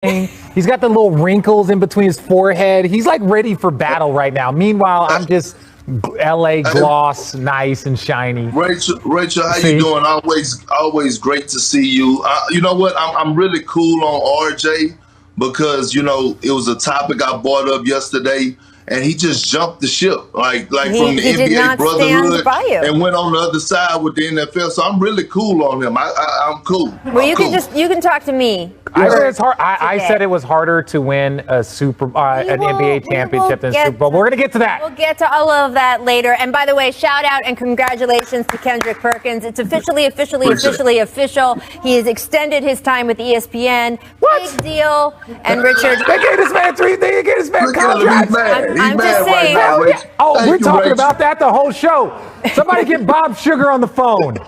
He's got the little wrinkles in between his forehead. He's like ready for battle right now. Meanwhile, I'm just LA gloss, nice and shiny. Rachel, how you doing? Always great to see you. You know what? I'm really cool on RJ because, you know, it was a topic I brought up yesterday. And he just jumped the ship, like from the NBA Brotherhood, and went on the other side with the NFL. So I'm really cool on him. I'm cool. Well, you can talk to me. I said it's hard. I said it was harder to win a an NBA championship than Super Bowl. We're gonna get to that. We'll get to all of that later. And by the way, shout out and congratulations to Kendrick Perkins. It's officially official. He has extended his time with ESPN. What? Big deal. And Richard, they gave this man contracts. I'm just saying. Right we're talking about that the whole show. Somebody get Bob Sugar on the phone.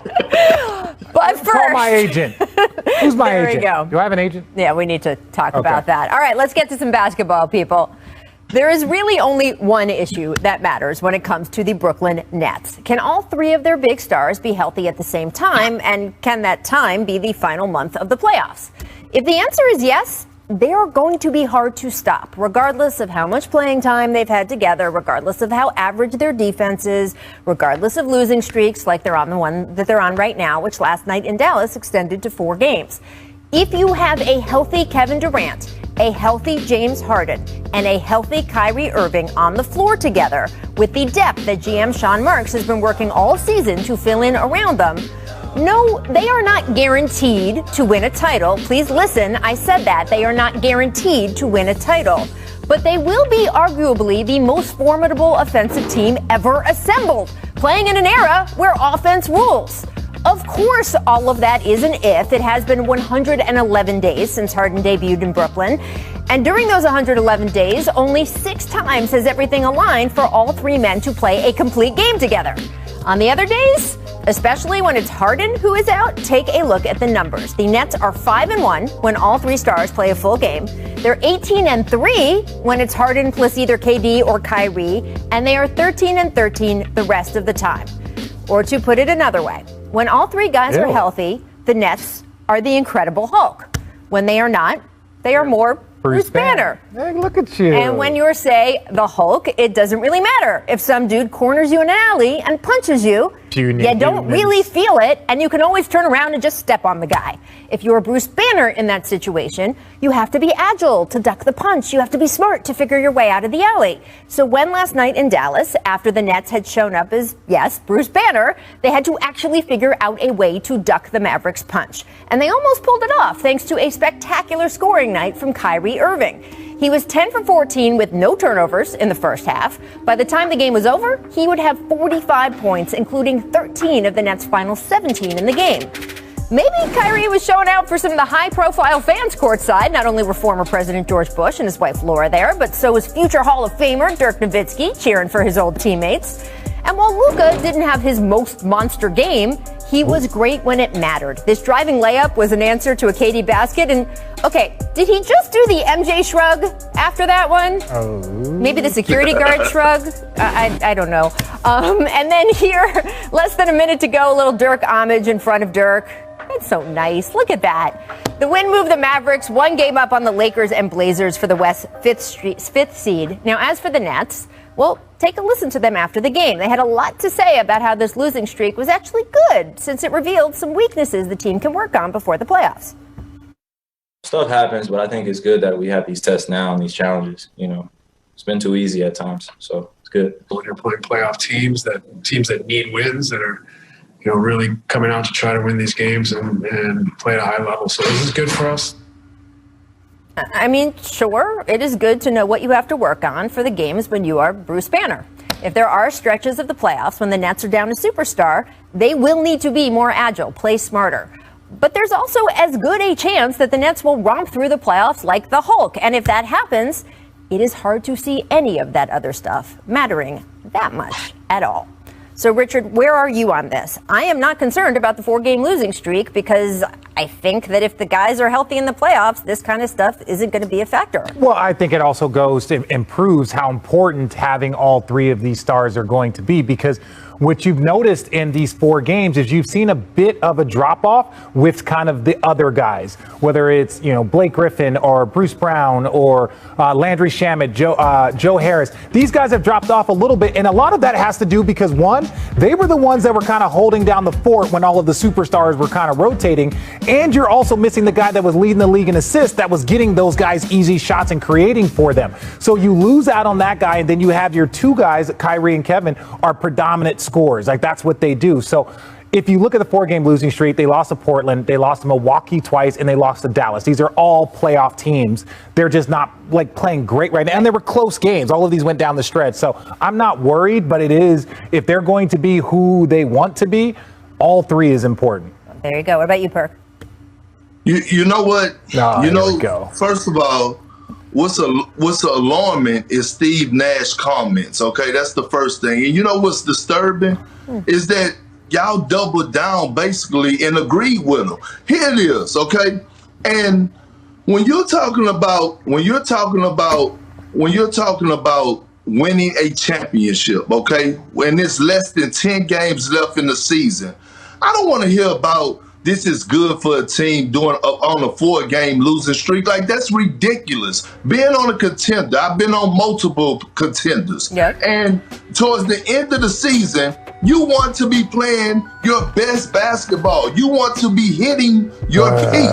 But first, call my agent. Who's my agent? There we go. Do I have an agent? Yeah, we need to talk about that. All right, let's get to some basketball, people. There is really only one issue that matters when it comes to the Brooklyn Nets. Can all three of their big stars be healthy at the same time, and can that time be the final month of the playoffs? If the answer is yes, they are going to be hard to stop, regardless of how much playing time they've had together, regardless of how average their defense is, regardless of losing streaks like they're on the one that they're on right now, which last night in Dallas extended to 4 games. If you have a healthy Kevin Durant, a healthy James Harden, and a healthy Kyrie Irving on the floor together, with the depth that GM Sean Marks has been working all season to fill in around them, no, they are not guaranteed to win a title. Please listen, I said that. They are not guaranteed to win a title. But they will be arguably the most formidable offensive team ever assembled, playing in an era where offense rules. Of course, all of that is an if. It has been 111 days since Harden debuted in Brooklyn. And during those 111 days, only 6 times has everything aligned for all 3 men to play a complete game together. On the other days, especially when it's Harden who is out, take a look at the numbers. The Nets are 5-1 when all 3 stars play a full game. They're 18-3 when it's Harden plus either KD or Kyrie, and they are 13-13 the rest of the time. Or to put it another way, when all 3 guys are healthy, the Nets are the Incredible Hulk. When they are not, they are more Bruce Banner. Hey, look at you. And when you're, say, the Hulk, it doesn't really matter. If some dude corners you in an alley and punches you, you don't really feel it, and you can always turn around and just step on the guy. If you're Bruce Banner in that situation, you have to be agile to duck the punch. You have to be smart to figure your way out of the alley. So when last night in Dallas, after the Nets had shown up as, yes, Bruce Banner, they had to actually figure out a way to duck the Mavericks' punch. And they almost pulled it off thanks to a spectacular scoring night from Kyrie Irving. He was 10 for 14 with no turnovers in the first half. By the time the game was over, he would have 45 points, including 13 of the Nets' final 17 in the game. Maybe Kyrie was showing out for some of the high-profile fans courtside. Not only were former President George Bush and his wife Laura there, but so was future Hall of Famer Dirk Nowitzki cheering for his old teammates. And while Luka didn't have his most monster game, he was great when it mattered. This driving layup was an answer to a KD basket. And, okay, did he just do the MJ shrug after that one? Oh. Maybe the security guard shrug? I don't know. And then here, less than a minute to go, a little Dirk homage in front of Dirk. It's so nice. Look at that. The win moved the Mavericks 1 game up on the Lakers and Blazers for the West 5th seed. Now, as for the Nets, well, take a listen to them after the game. They had a lot to say about how this losing streak was actually good, since it revealed some weaknesses the team can work on before the playoffs. Stuff happens, but I think it's good that we have these tests now and these challenges. You know, it's been too easy at times, so it's good. When you're playing playoff teams that need wins, that are, you know, really coming out to try to win these games and play at a high level. So this is good for us. I mean, sure, it is good to know what you have to work on for the games when you are Bruce Banner. If there are stretches of the playoffs when the Nets are down a superstar, they will need to be more agile, play smarter. But there's also as good a chance that the Nets will romp through the playoffs like the Hulk. And if that happens, it is hard to see any of that other stuff mattering that much at all. So, Richard, where are you on this? I am not concerned about the 4-game losing streak because I think that if the guys are healthy in the playoffs, this kind of stuff isn't going to be a factor. Well, I think it also goes to improves how important having all three of these stars are going to be, because what you've noticed in these 4 games is you've seen a bit of a drop off with kind of the other guys, whether it's, Blake Griffin or Bruce Brown or Landry Shamet, Joe Harris. These guys have dropped off a little bit. And a lot of that has to do because, one, they were the ones that were kind of holding down the fort when all of the superstars were kind of rotating. And you're also missing the guy that was leading the league in assists, that was getting those guys easy shots and creating for them. So you lose out on that guy. And then you have your 2 guys, Kyrie and Kevin, are predominant scorers. Like, that's what they do. So if you look at the 4-game losing streak, they lost to Portland, they lost to Milwaukee twice, and they lost to Dallas. These are all playoff teams. They're just not playing great right now. And they were close games. All of these went down the stretch. So I'm not worried, but it is, if they're going to be who they want to be, all 3 is important. There you go. What about you, Perk? You know what? Go. First of all, what's alarming is Steve Nash comments. Okay, that's the first thing. And you know what's disturbing is that y'all doubled down basically and agreed with him. Here it is, okay? And when you're talking about winning a championship, okay, when there's less than 10 games left in the season, I don't want to hear about this is good for a team doing on a 4-game losing streak. Like, that's ridiculous. Being on a contender, I've been on multiple contenders. Yep. And towards the end of the season, you want to be playing your best basketball. You want to be hitting your peak.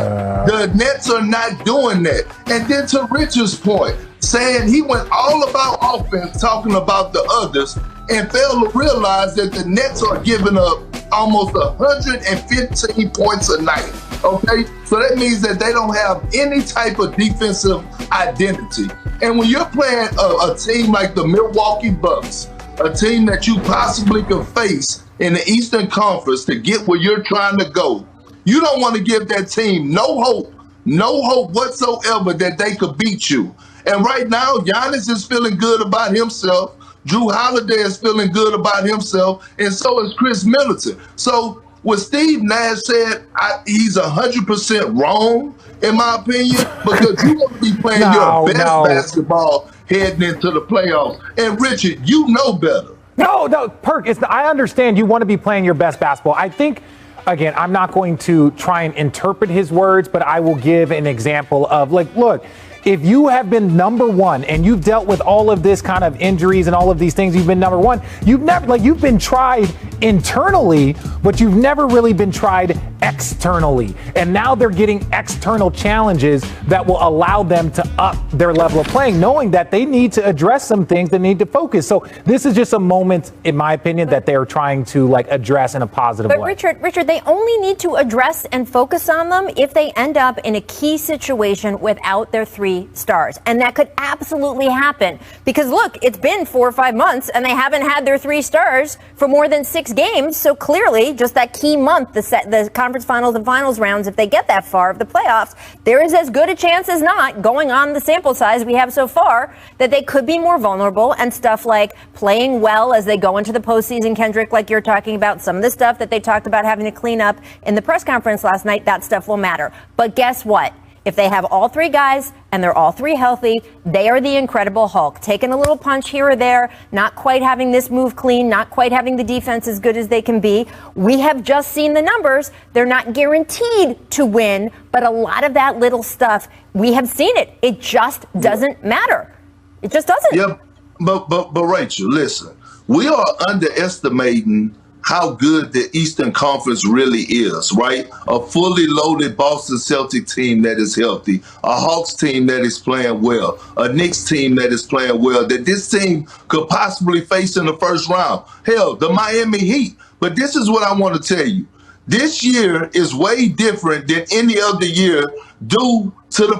The Nets are not doing that. And then to Richard's point, saying he went all about offense, talking about the others, and failed to realize that the Nets are giving up almost 115 points a night, okay? So that means that they don't have any type of defensive identity. And when you're playing a team like the Milwaukee Bucks, a team that you possibly could face in the Eastern Conference to get where you're trying to go, you don't want to give that team no hope whatsoever that they could beat you. And right now, Giannis is feeling good about himself. Drew Holiday is feeling good about himself, and so is Chris Middleton. So what Steve Nash said, he's 100% wrong, in my opinion, because you want to be playing your best basketball heading into the playoffs. And Richard, you know better. No, Perk, I understand you want to be playing your best basketball. I think, again, I'm not going to try and interpret his words, but I will give an example of, look, if you have been number 1 and you've dealt with all of this kind of injuries and all of these things, you've been number 1, you've been tried internally, but you've never really been tried externally. And now they're getting external challenges that will allow them to up their level of playing, knowing that they need to address some things that need to focus. So this is just a moment, in my opinion, that they're trying to address in a positive way. But Richard, they only need to address and focus on them if they end up in a key situation without their 3 stars. And that could absolutely happen because, look, it's been 4 or 5 months and they haven't had their 3 stars for more than 6 games. So clearly, just that key month, the conference finals and finals rounds, if they get that far of the playoffs, there is as good a chance as not, going on the sample size we have so far, that they could be more vulnerable, and stuff like playing well as they go into the postseason, Kendrick, like you're talking about, some of the stuff that they talked about having to clean up in the press conference last night, that stuff will matter. But guess what? If they have all 3 guys and they're all 3 healthy, they are the Incredible Hulk. Taking a little punch here or there, not quite having this move clean, not quite having the defense as good as they can be. We have just seen the numbers. They're not guaranteed to win, but a lot of that little stuff, we have seen it. It just doesn't matter. It just doesn't. Yeah, but Rachel, listen, we are underestimating how good the Eastern Conference really is, right? A fully loaded Boston Celtic team that is healthy, a Hawks team that is playing well, a Knicks team that is playing well, that this team could possibly face in the first round. Hell, the Miami Heat. But this is what I want to tell you. This year is way different than any other year due to the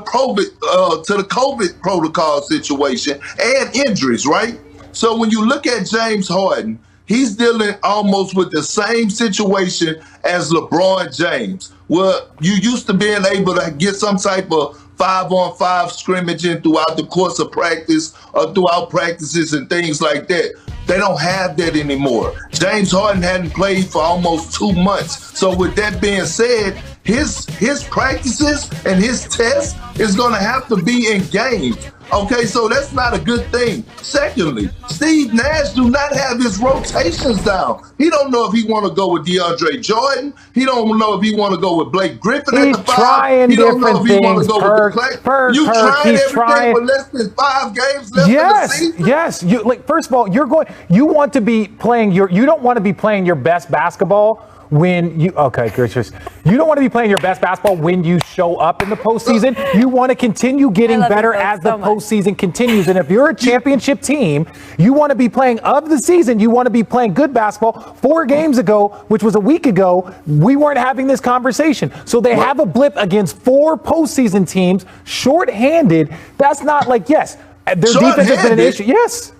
COVID protocol situation and injuries, right? So when you look at James Harden, he's dealing almost with the same situation as LeBron James, where you used to being able to get some type of 5-on-5 scrimmaging throughout the course of practice or throughout practices and things like that. They don't have that anymore. James Harden hadn't played for almost 2 months. So with that being said, his practices and his tests is going to have to be in games. Okay, so that's not a good thing. Secondly, Steve Nash do not have his rotations down. He don't know if he want to go with DeAndre Jordan. He don't know if he want to go with Blake Griffin at the 5. Trying he don't know if he want to go with the Clay. You trying everything with less than 5 games left in the season? Yes. You first of all, you don't want to be playing your best basketball when you Chris, you don't want to be playing your best basketball when you show up in the postseason. You want to continue getting better as the postseason continues. And if you're a championship team, you want to be playing of the season. You want to be playing good basketball. 4 games ago, which was a week ago, we weren't having this conversation. So they have a blip against 4 postseason teams, shorthanded. That's not their defense has been an issue. Yes,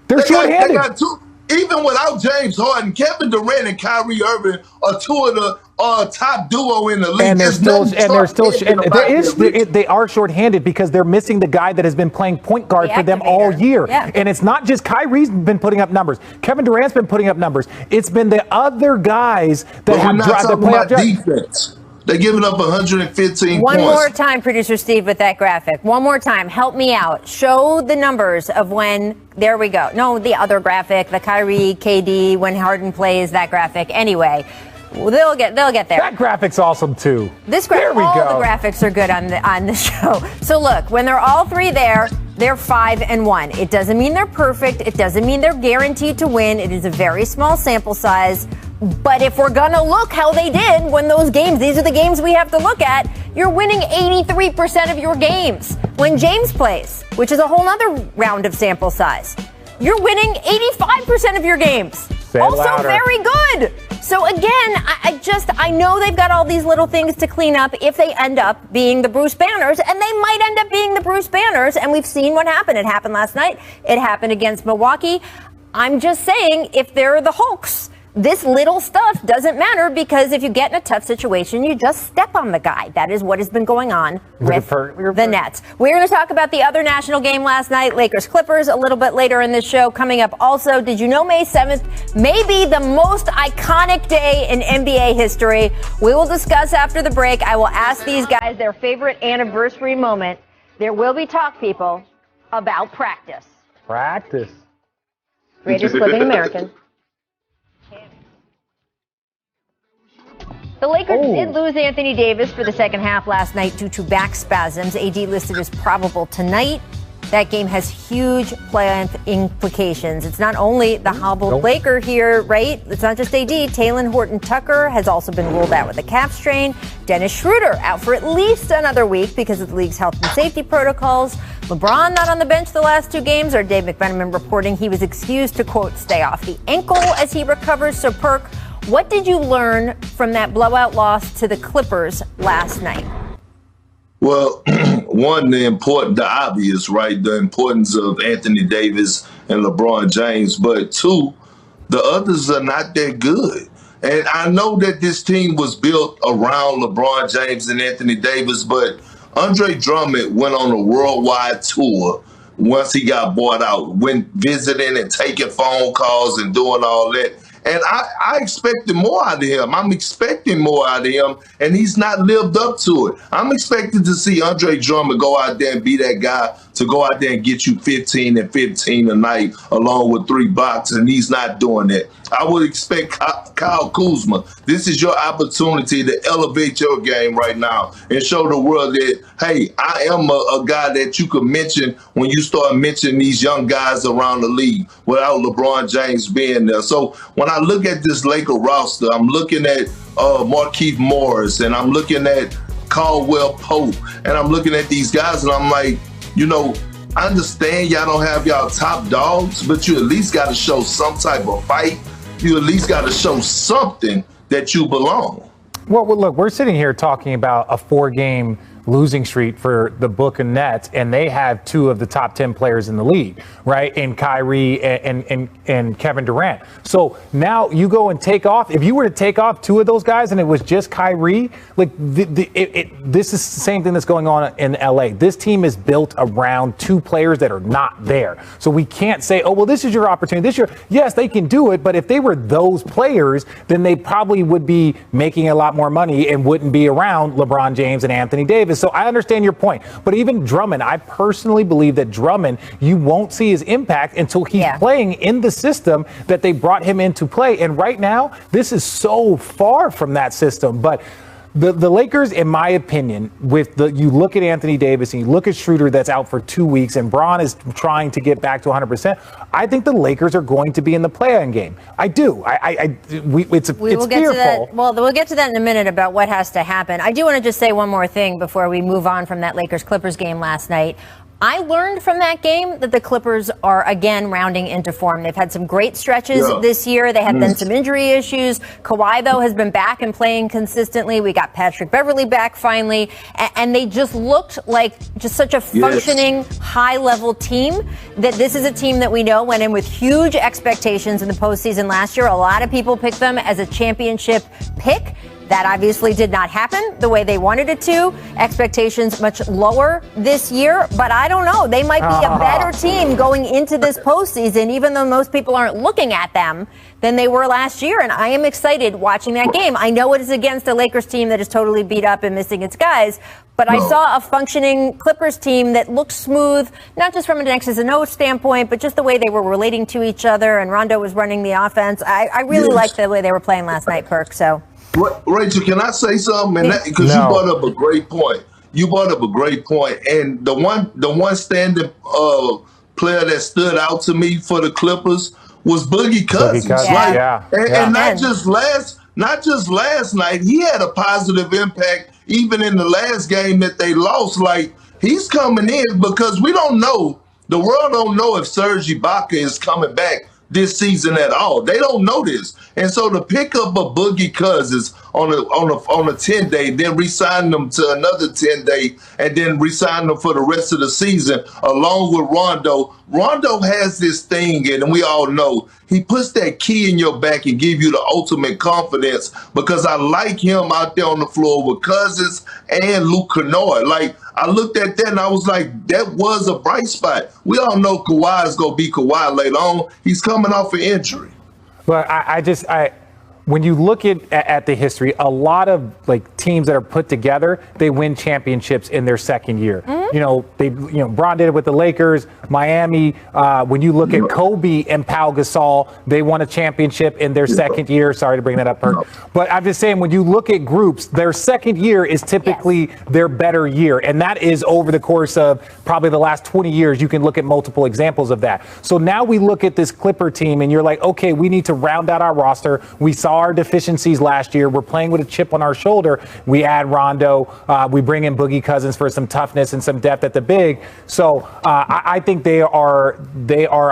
they're shorthanded. They got 2. Even without James Harden, Kevin Durant and Kyrie Irving are 2 of the top duo in the league. They are shorthanded because they're missing the guy that has been playing point guard for them all year. Yeah. And it's not just Kyrie's been putting up numbers. Kevin Durant's been putting up numbers. It's been the other guys that have dropped the playoff defense. They're giving up 115 One points. more time, Producer Steve, with that graphic. One more time. Help me out. Show the numbers of when. There we go. No, the other graphic, the Kyrie, KD, when Harden plays, that graphic. Anyway, they'll get there. That graphic's awesome, too. There we go. All the graphics are good on the show. So, look, when they're all 3 there, they're 5-1. It doesn't mean they're perfect. It doesn't mean they're guaranteed to win. It is a very small sample size. But if we're going to look how they did when those games, these are the games we have to look at, you're winning 83% of your games. When James plays, which is a whole other round of sample size, you're winning 85% of your games. Also very good. So again, I know they've got all these little things to clean up if they end up being the Bruce Banners, and they might end up being the Bruce Banners, and we've seen what happened. It happened last night. It happened against Milwaukee. I'm just saying, if they're the Hulks, this little stuff doesn't matter, because if you get in a tough situation, you just step on the guy. That is what has been going on with the Nets. We're going to talk about the other national game last night, Lakers-Clippers, a little bit later in this show. Coming up also, did you know May 7th may be the most iconic day in NBA history? We will discuss after the break. I will ask these guys their favorite anniversary moment. There will be talk, people, about practice. Practice. Greatest living American. The Lakers did lose Anthony Davis for the second half last night due to back spasms. AD listed as probable tonight. That game has huge playoff implications. It's not only the hobbled Laker here, right? It's not just AD. Talen Horton-Tucker has also been ruled out with a calf strain. Dennis Schroeder out for at least another week because of the league's health and safety protocols. LeBron not on the bench the last 2 games, or Dave McMenamin reporting he was excused to, quote, stay off the ankle as he recovers. So, Perk, what did you learn from that blowout loss to the Clippers last night? Well, one, the obvious, right? The importance of Anthony Davis and LeBron James. But 2, the others are not that good. And I know that this team was built around LeBron James and Anthony Davis, but Andre Drummond went on a worldwide tour once he got bought out, went visiting and taking phone calls and doing all that. And I expected more out of him. I'm expecting more out of him, and he's not lived up to it. I'm expecting to see Andre Drummond go out there and be that guy to go out there and get you 15 and 15 a night along with 3 blocks, and he's not doing that. I would expect Kyle Kuzma. This is your opportunity to elevate your game right now and show the world that, hey, I am a guy that you could mention when you start mentioning these young guys around the league without LeBron James being there. So when I look at this Laker roster, I'm looking at Markieff Morris, and I'm looking at Caldwell Pope, and I'm looking at these guys, and I'm like, I understand y'all don't have y'all top dogs, but you at least got to show some type of fight. You at least got to show something that you belong. Well, look, we're sitting here talking about a 4-game losing streak for the Brooklyn Nets, and they have 2 of the top 10 players in the league, right? And Kyrie and Kevin Durant. So now you go and take off. If you were to take off 2 of those guys and it was just Kyrie, like this is the same thing that's going on in LA. This team is built around 2 players that are not there. So we can't say, oh, well, this is your opportunity this year. Yes, they can do it, but if they were those players, then they probably would be making a lot more money and wouldn't be around LeBron James and Anthony Davis. So I understand your point. But even Drummond, I personally believe that Drummond, you won't see his impact until he's playing in the system that they brought him in to play. And right now, this is so far from that system. But the Lakers, in my opinion, you look at Anthony Davis and you look at Schroeder that's out for 2 weeks and Braun is trying to get back to 100%. I think the Lakers are going to be in the play-in game. I do. It's fearful. Well, we'll get to that in a minute about what has to happen. I do want to just say one more thing before we move on from that Lakers-Clippers game last night. I learned from that game that the Clippers are again rounding into form. They've had some great stretches this year. They have been some injury issues. Kawhi, though, has been back and playing consistently. We got Patrick Beverley back finally. And they just looked like just such a functioning, high-level team that this is a team that we know went in with huge expectations in the postseason last year. A lot of people picked them as a championship pick. That obviously did not happen the way they wanted it to. Expectations much lower this year, but I don't know. They might be a better team going into this postseason, even though most people aren't looking at them than they were last year. And I am excited watching that game. I know it is against a Lakers team that is totally beat up and missing its guys, but I saw a functioning Clippers team that looked smooth, not just from an X's and O's standpoint, but just the way they were relating to each other. And Rondo was running the offense. I really liked the way they were playing last night, Perk. So. Rachel, can I say something? Because you brought up a great point. And the one standing player that stood out to me for the Clippers was Boogie Cousins. And not just last night, he had a positive impact even in the last game that they lost. Like, he's coming in because we don't know. The world don't know if Serge Ibaka is coming back this season at all. They don't know this. And so to pick up a Boogie Cousins on a 10-day, then re-sign them to another 10-day, and then re-sign them for the rest of the season, along with Rondo. Rondo has this thing, and we all know, he puts that key in your back and give you the ultimate confidence, because I like him out there on the floor with Cousins and Luke Kennard. Like, I looked at that and I was like, that was a bright spot. We all know Kawhi is going to be Kawhi later on. He's coming off an injury. But when you look at the history, a lot of like teams that are put together, they win championships in their second year. Mm-hmm. Bron did it with the Lakers, Miami. When you look at Kobe and Pau Gasol, they won a championship in their second year. Sorry to bring that up, Perk. But I'm just saying, when you look at groups, their second year is typically their better year. And that is over the course of probably the last 20 years. You can look at multiple examples of that. So now we look at this Clipper team and you're like, okay, we need to round out our roster. We saw our deficiencies last year. We're playing with a chip on our shoulder. We add Rondo. We bring in Boogie Cousins for some toughness and some depth at the big. So I think they are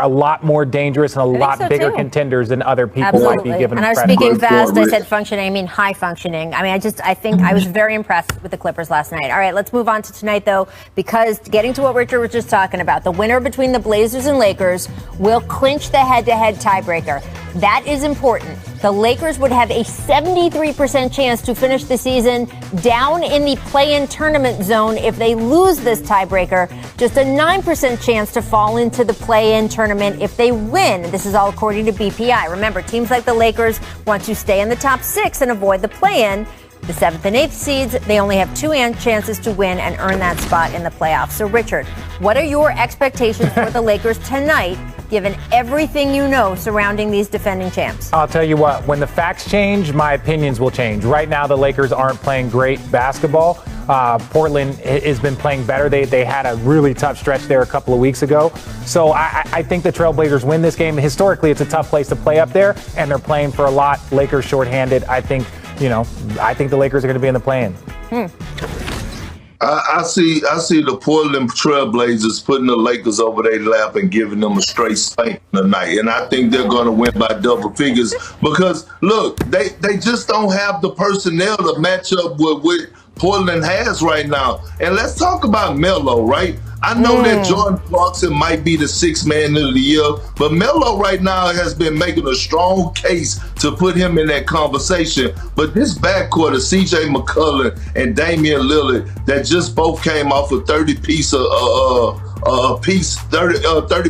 a lot more dangerous and a lot bigger contenders than other people might be given. And I was speaking fast. I said functioning. I mean high functioning. I mean, I think I was very impressed with the Clippers last night. All right, let's move on to tonight, though, because getting to what Richard was just talking about, the winner between the Blazers and Lakers will clinch the head-to-head tiebreaker. That is important. The Lakers would have a 73% chance to finish the season down in the play-in tournament zone if they lose this tiebreaker. Just a 9% chance to fall into the play-in tournament if they win. This is all according to BPI. Remember, teams like the Lakers want to stay in the top 6 and avoid the play-in. The 7th and 8th seeds, they only have 2 chances to win and earn that spot in the playoffs. So, Richard, what are your expectations for the Lakers tonight, given everything you know surrounding these defending champs? I'll tell you what, when the facts change, my opinions will change. Right now, the Lakers aren't playing great basketball. Portland has been playing better. They had a really tough stretch there a couple of weeks ago. So I think the Trailblazers win this game. Historically, it's a tough place to play up there, and they're playing for a lot. Lakers shorthanded. I think the Lakers are going to be in the play-in. I see the Portland Trailblazers putting the Lakers over their lap and giving them a straight spank tonight. And I think they're going to win by double figures because, look, they just don't have the personnel to match up with Portland has right now. And let's talk about Melo, right? I know that Jordan Clarkson might be the sixth man of the year, but Melo right now has been making a strong case to put him in that conversation. But this backcourt of C.J. McCollum and Damian Lillard that just both came off a 30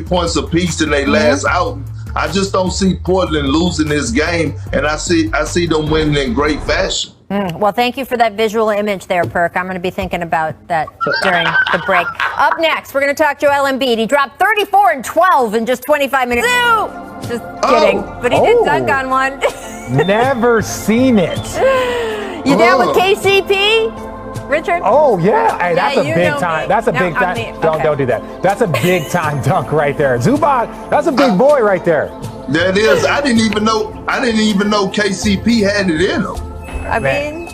points a piece in their last outing. I just don't see Portland losing this game, and I see them winning in great fashion. Well, thank you for that visual image there, Perk. I'm going to be thinking about that during the break. Up next, we're going to talk Joel Embiid. He dropped 34 and 12 in just 25 minutes. Just kidding. But he did dunk on one. Never seen it. You down with KCP, Richard? Oh, yeah. Hey, that's a big know time. me. That's a big time. Don't do that. That's a big time dunk right there. Zubac, that's a big boy right there. That is. I didn't even know KCP had it in him. I mean,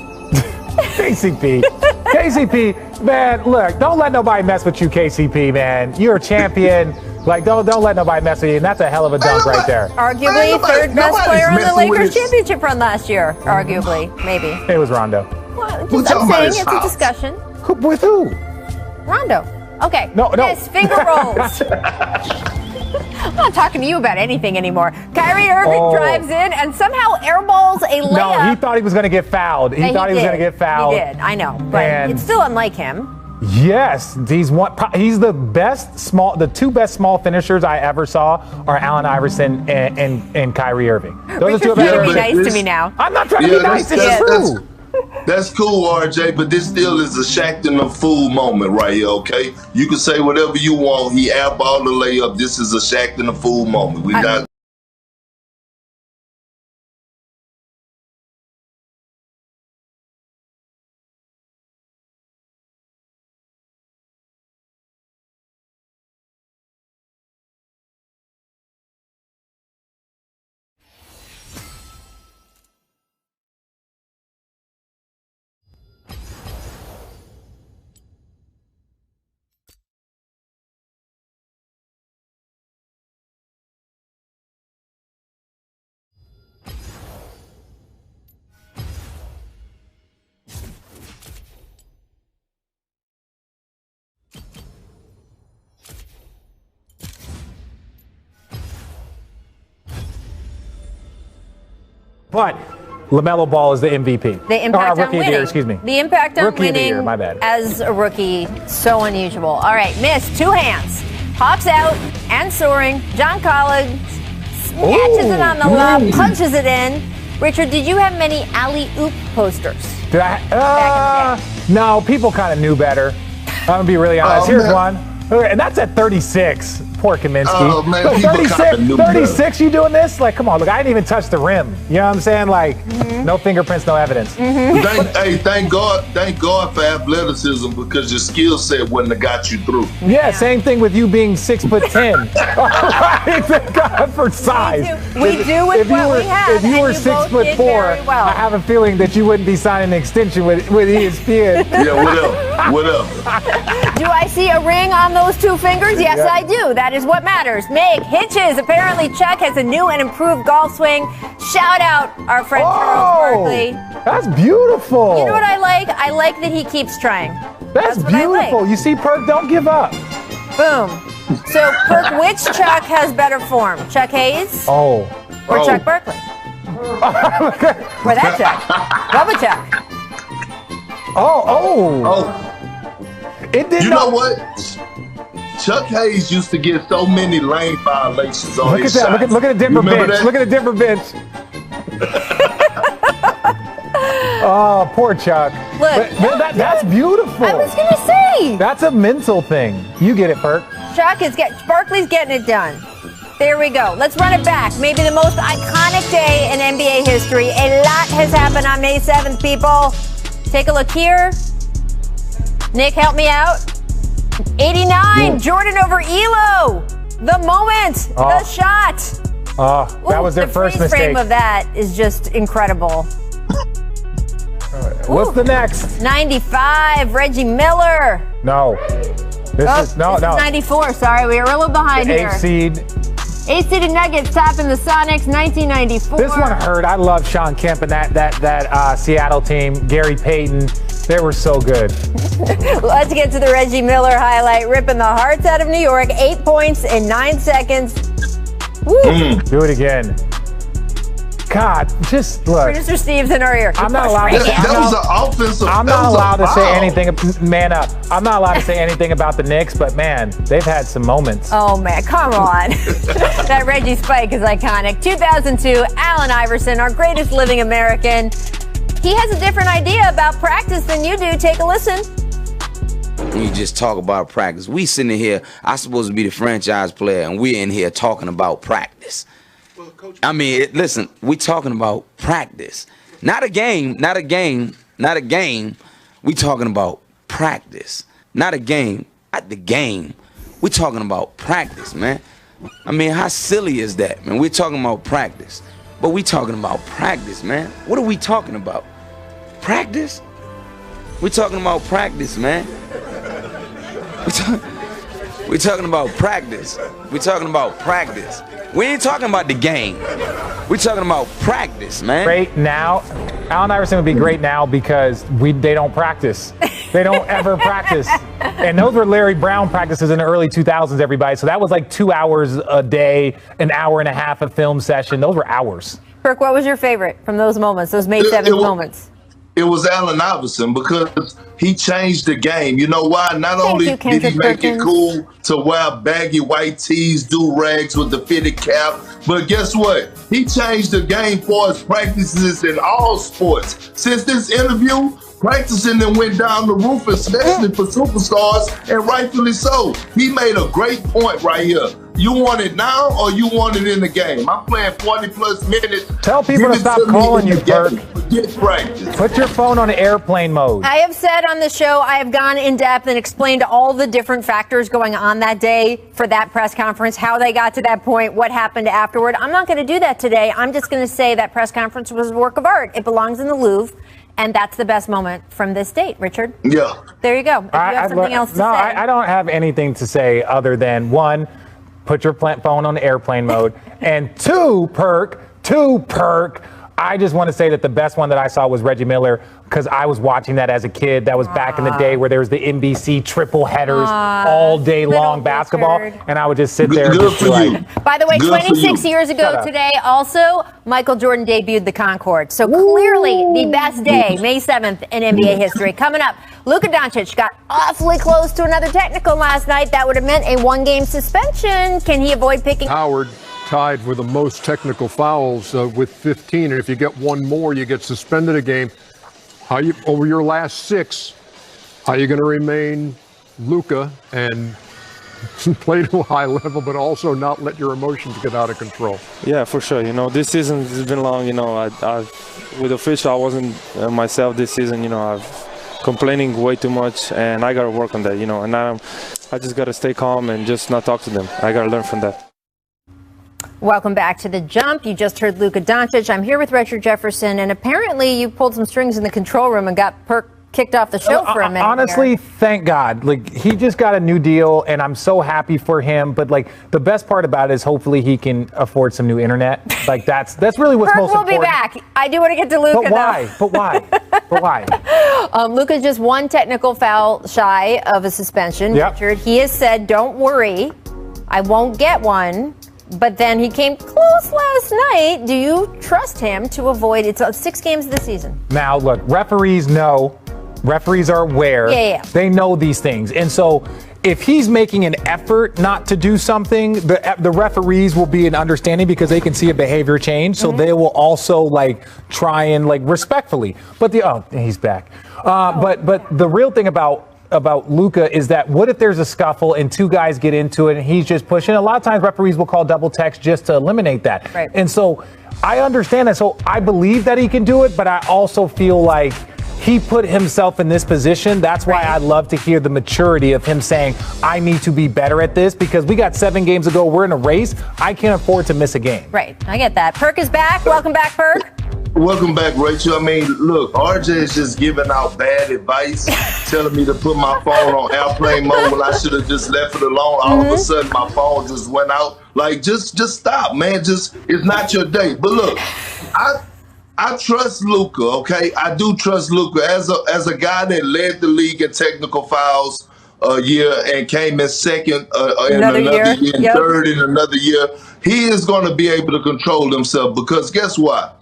KCP, man, look, don't let nobody mess with you, KCP, man. You're a champion. Like, don't let nobody mess with you, and that's a hell of a dunk right there. Arguably third best player on the Lakers championship run last year. Arguably, maybe. It was Rondo. Well, I'm saying it's a discussion. With who? Rondo. Okay. No. Yes, finger rolls. I'm not talking to you about anything anymore. Kyrie Irving drives in and somehow airballs a layup. No, he thought he was going to get fouled. He thought he was going to get fouled. He did, I know. But it's still unlike him. Yes, he's the the two best small finishers I ever saw are Allen Iverson and Kyrie Irving. Those are two trying to be nice to me now. I'm not trying to be nice. It's true. That's cool, RJ, but this still is a Shaq and the fool moment right here, okay? You can say whatever you want. He airballed the layup. This is a Shaq and the fool moment. We got. But LaMelo Ball is the MVP. The impact on rookie winning. of the year, excuse me. The impact on Rookie winning of the year, my bad. As a rookie, so unusual. All right, missed, two hands. Hops out and soaring. John Collins snatches it on the lob, punches it in. Richard, did you have many alley-oop posters? Did I? No, people kind of knew better. I'm going to be really honest. Here's one. And that's at 36. Poor Kaminsky. Oh, man, look, 36, you doing this? Like, come on, look, I didn't even touch the rim. You know what I'm saying? Like, no fingerprints, no evidence. Thank God for athleticism, because your skill set wouldn't have got you through. Yeah, same thing with you being 6'10". All right, thank God for size. We do with what we have. If you were 6'4", well. I have a feeling that you wouldn't be signing an extension with ESPN. Yeah, whatever. Do I see a ring on those two fingers? Yes, I do. That is what matters. Meg Hitches. Apparently, Chuck has a new and improved golf swing. Shout out our friend Charles Barkley. That's beautiful. You know what I like? I like that he keeps trying. That's beautiful. Like. You see, Perk, don't give up. Boom. So, Perk, which Chuck has better form? Chuck Hayes? Or Chuck Barkley? Or that Chuck? Bubba Chuck? It did. You know what? Chuck Hayes used to get so many lane violations on his shots. Look at the Denver bench. Look at the Denver bench. Oh, poor Chuck. Look, that's beautiful. I was gonna say. That's a mental thing. You get it, Perk. Barkley's getting it done. There we go. Let's run it back. Maybe the most iconic day in NBA history. A lot has happened on May 7th, people. Take a look here. Nick, help me out. 89, Jordan over Elo. The moment, the shot. That was their first mistake. The frame of that is just incredible. What's the next? 95, Reggie Miller. No. This is 94. Sorry, we were a little behind here. 8 seed. 8-seeded Nuggets topping the Sonics, 1994. This one hurt. I love Sean Kemp and that Seattle team. Gary Payton, They were so good. Let's get to the Reggie Miller highlight, ripping the hearts out of New York. 8 points in 9 seconds. Woo. Do it again. God, just look. Producer Steve's in our ear. I'm not allowed to say that was an offensive. I'm not allowed to say anything. Man up. I'm not allowed to say anything about the Knicks, but man, they've had some moments. Oh man, come on. That Reggie spike is iconic. 2002, Allen Iverson, our greatest living American. He has a different idea about practice than you do. Take a listen. When you just talk about practice, we sitting here, I'm supposed to be the franchise player, and we're in here talking about practice. I mean, listen, we talking about practice. Not a game. We talking about practice. Not a game, not the game. We talking about practice, man. I mean, how silly is that, man? We're talking about practice. But we talking about practice, man. What are we talking about? Practice? We're talking about practice, man. We're talking about practice. We're talking about practice. We ain't talking about the game. We're talking about practice, man. Great now. Allen Iverson would be great now because they don't practice. They don't ever practice. And those were Larry Brown practices in the early 2000s, everybody. So that was like 2 hours a day, an hour and a half of film session. Those were hours. Kirk, what was your favorite from those moments, those May 7th moments? It was Allen Iverson because he changed the game. You know why? Not only did he make it cool to wear baggy white tees, do rags with the fitted cap, but guess what? He changed the game for his practices in all sports. Since this interview, practicing then went down the roof, especially for superstars, and rightfully so. He made a great point right here. You want it now or you want it in the game? I'm playing 40-plus minutes. Tell people to stop calling you, Perk. Get practice. Put your phone on airplane mode. I have said on the show, I have gone in depth and explained all the different factors going on that day for that press conference, how they got to that point, what happened afterward. I'm not going to do that today. I'm just going to say that press conference was a work of art. It belongs in the Louvre. And that's the best moment from this date, Richard. Yeah. There you go. If you have something else to say. I don't have anything to say other than, one, put your phone on airplane mode. And two, Perk, I just want to say that the best one that I saw was Reggie Miller because I was watching that as a kid. That was back in the day where there was the NBC triple headers all day long basketball. And I would just sit there and just be like. By the way, 26 years ago today, also, Michael Jordan debuted the Concorde. So clearly the best day, May 7th in NBA history. Coming up, Luka Doncic got awfully close to another technical last night. That would have meant a one-game suspension. Can he avoid picking? Howard tied for the most technical fouls with 15, and if you get one more, you get suspended a game. How you over your last 6? How are you going to remain Luka and play to a high level, but also not let your emotions get out of control? Yeah, for sure. You know, this season has been long. You know, with official, I wasn't myself this season. You know, I've complaining way too much, and I got to work on that. You know, and I just got to stay calm and just not talk to them. I got to learn from that. Welcome back to The Jump. You just heard Luka Doncic. I'm here with Richard Jefferson, and apparently you pulled some strings in the control room and got Perk kicked off the show for a minute. Honestly, thank God. Like, he just got a new deal, and I'm so happy for him. But like, the best part about it is hopefully he can afford some new internet. Like, that's really what's most important. We'll be back. I do want to get to Luka. But why? Luka's just one technical foul shy of a suspension. Yep. Richard, he has said, "Don't worry, I won't get one." But then he came close last night. Do you trust him to avoid it's 6 games this season? Now, look, referees know. Referees are aware. Yeah. They know these things. And so if he's making an effort not to do something, the referees will be in understanding because they can see a behavior change. So they will also like try and like respectfully. But he's back. But the real thing about Luka is that what if there's a scuffle and 2 guys get into it and he's just pushing? A lot of times referees will call double text just to eliminate that. Right. And so I understand that. So I believe that he can do it, but I also feel like he put himself in this position. That's why I love to hear the maturity of him saying, I need to be better at this because we got 7 games to go. We're in a race. I can't afford to miss a game. Right. I get that. Perk is back. Welcome back, Perk. Welcome back, Rachel. I mean, look, RJ is just giving out bad advice, telling me to put my phone on airplane mode when I should have just left it alone. All of a sudden, my phone just went out. Like, just stop, man. It's not your day. But look, I trust Luka, okay? I do trust Luka as a guy that led the league in technical fouls a year and came in second in another year and third in another year. He is going to be able to control himself because guess what?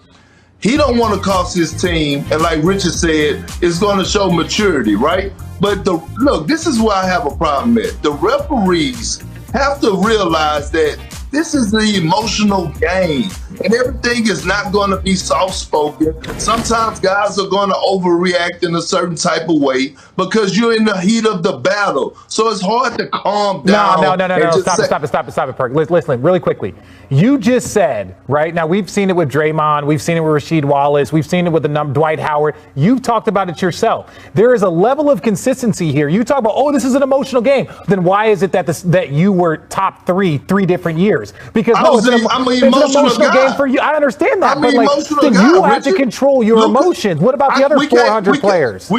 He don't want to cost his team, and like Richard said, it's going to show maturity, right? But look, this is where I have a problem at. The referees have to realize that this is the emotional game, and everything is not going to be soft-spoken. Sometimes guys are going to overreact in a certain type of way because you're in the heat of the battle. So it's hard to calm down. No. Stop it, Perk. Listen, really quickly. You just said, right, now we've seen it with Draymond, we've seen it with Rasheed Wallace, we've seen it with Dwight Howard. You've talked about it yourself. There is a level of consistency here. You talk about, oh, this is an emotional game. Then why is it that you were top three different years? Because it's an emotional game for you. I understand that, but then you have to control your emotions. What about the other 400 players?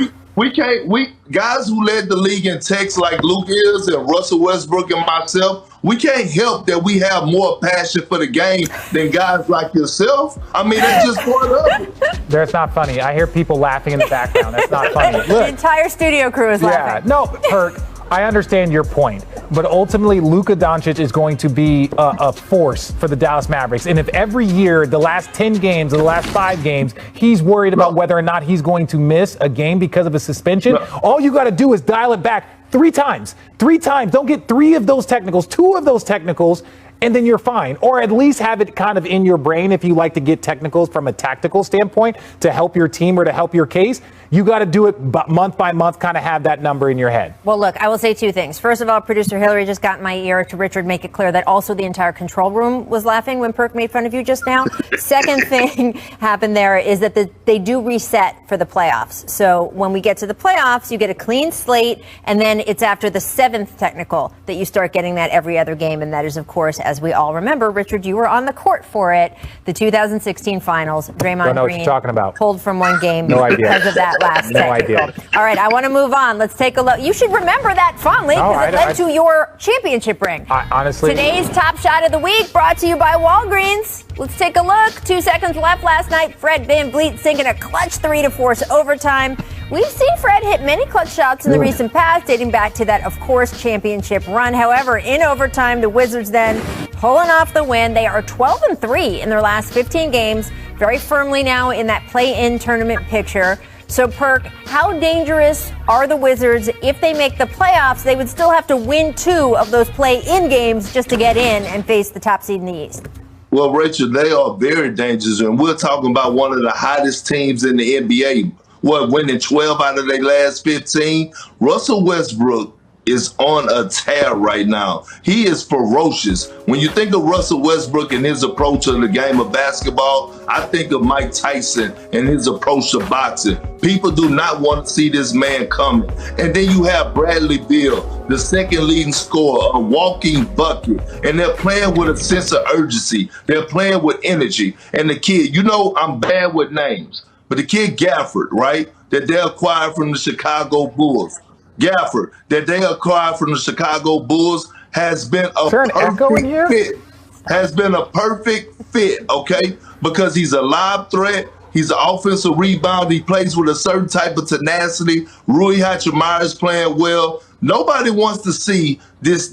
Guys who led the league in text like Luke is and Russell Westbrook and myself, we can't help that we have more passion for the game than guys like yourself. I mean, that's just part of it. That's not funny. I hear people laughing in the background. That's not funny. Look, the entire studio crew is laughing. No, Perk, I understand your point, but ultimately Luka Doncic is going to be a force for the Dallas Mavericks. And if every year, the last 10 games or the last 5 games, he's worried about whether or not he's going to miss a game because of a suspension, all you got to do is dial it back 3 times. 3 times. Don't get 3 of those technicals, 2 of those technicals, and then you're fine. Or at least have it kind of in your brain if you like to get technicals from a tactical standpoint to help your team or to help your case. You got to do it month by month, kind of have that number in your head. Well, look, I will say 2 things. First of all, producer Hillary just got in my ear to Richard make it clear that also the entire control room was laughing when Perk made fun of you just now. Second thing happened there is that they do reset for the playoffs. So when we get to the playoffs, you get a clean slate, and then it's after the 7th technical that you start getting that every other game. And that is, of course, as we all remember, Richard, you were on the court for it, the 2016 finals. Draymond Green talking about. Pulled from one game because of that last technical. All right, I want to move on. Let's take a look. You should remember that fondly because it led to your championship ring. Honestly. Today's top shot of the week brought to you by Walgreens. Let's take a look. 2 seconds left last night. Fred VanVleet sinking a clutch 3 to force overtime. We've seen Fred hit many clutch shots in the recent past, dating back to that, of course, championship run. However, in overtime, the Wizards then pulling off the win. They are 12-3 in their last 15 games, very firmly now in that play-in tournament picture. So, Perk, how dangerous are the Wizards? If they make the playoffs, they would still have to win 2 of those play-in games just to get in and face the top seed in the East. Well, Richard, they are very dangerous, and we're talking about one of the hottest teams in the NBA. Winning 12 out of their last 15? Russell Westbrook is on a tear right now. He is ferocious. When you think of Russell Westbrook and his approach to the game of basketball, I think of Mike Tyson and his approach to boxing. People do not want to see this man coming. And then you have Bradley Beal, the second leading scorer, a walking bucket. And they're playing with a sense of urgency. They're playing with energy. And the kid, I'm bad with names, but the kid Gafford, right, that they acquired from the Chicago Bulls. Gafford, that they acquired from the Chicago Bulls, has been a perfect fit. Has been a perfect fit, okay? Because he's a lob threat. He's an offensive rebounder. He plays with a certain type of tenacity. Rui Hachimura is playing well. Nobody wants to see this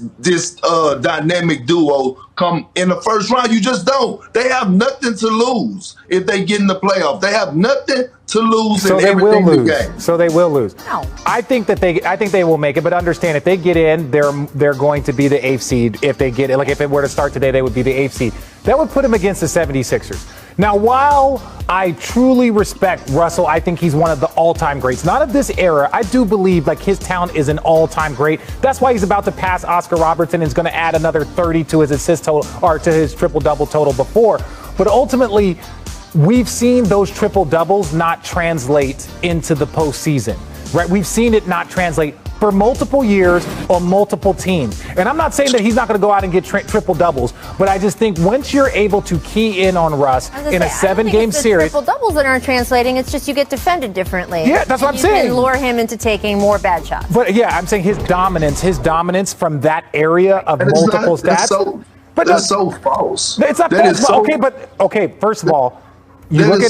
dynamic duo come in the first round. You just don't. They have nothing to lose if they get in the playoff. They have nothing to lose in everything in the game. So they will lose. No. I think they will make it, but understand if they get in, they're going to be the 8th seed. If they get it, like if it were to start today, they would be the 8th seed. That would put them against the 76ers. Now, while I truly respect Russell, I think he's one of the all-time greats. Not of this era. I do believe like his talent is an all-time great. That's why he's about to pass Oscar Robertson and is going to add another 30 to his assist total or to his triple-double total before. But ultimately, we've seen those triple-doubles not translate into the postseason. Right? We've seen it not translate for multiple years on multiple teams. And I'm not saying that he's not going to go out and get triple doubles, but I just think once you're able to key in on Russ in a 7-game series. Triple doubles that aren't translating, it's just you get defended differently. Yeah, that's what I'm saying. You can lure him into taking more bad shots. But yeah, I'm saying his dominance from that area of multiple stats. That's so false. It's not false. Okay, first of all, You look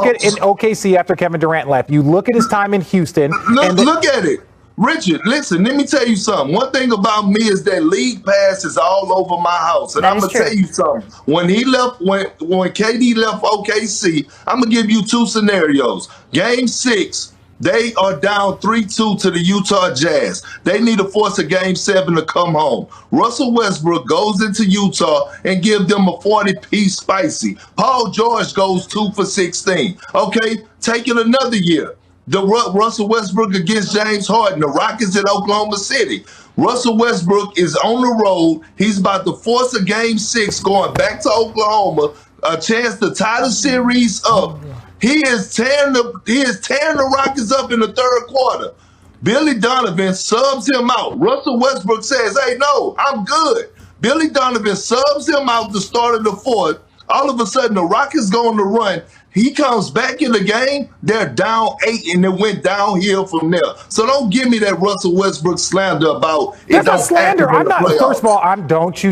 at in OKC after Kevin Durant left. You look at his time in Houston. Look at it. Richard, listen, let me tell you something. One thing about me is that League Pass is all over my house. And I'm going to tell you something. When he left, when KD left OKC, I'm going to give you two scenarios. Game 6, they are down 3-2 to the Utah Jazz. They need to force a Game 7 to come home. Russell Westbrook goes into Utah and give them a 40-piece spicy. Paul George goes 2 for 16. Okay, take it another year. The Russell Westbrook against James Harden, the Rockets in Oklahoma City. Russell Westbrook is on the road. He's about to force a Game 6 going back to Oklahoma, a chance to tie the series up. He is tearing the Rockets up in the third quarter. Billy Donovan subs him out. Russell Westbrook says, hey, no, I'm good. Billy Donovan subs him out the start of the fourth. All of a sudden, the Rockets go on the run. He comes back in the game, they're down 8, and it went downhill from there. So don't give me that Russell Westbrook slander about it. That's not slander. I'm not. First of all, don't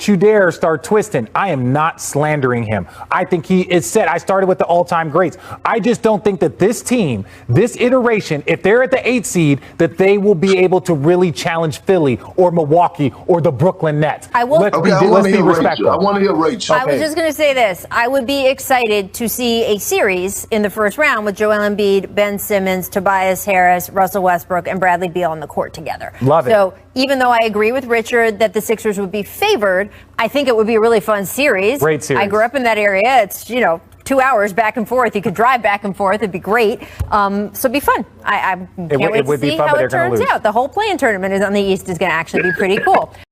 you dare start twisting. I am not slandering him. I think he is set. I started with the all-time greats. I just don't think that this team, this iteration, if they're at the 8th seed, that they will be able to really challenge Philly or Milwaukee or the Brooklyn Nets. Let's be respectful. I want to hear Rachel. I was just going to say this. I would be excited to see a series in the first round with Joel Embiid, Ben Simmons, Tobias Harris, Russell Westbrook, and Bradley Beal on the court together. Love it. So even though I agree with Richard that the Sixers would be favored, I think it would be a really fun series. Great series. I grew up in that area. It's, 2 hours back and forth. You could drive back and forth. It'd be great. So it'd be fun. I can't wait to see how it turns out. The whole play-in tournament is on the East is going to actually be pretty cool.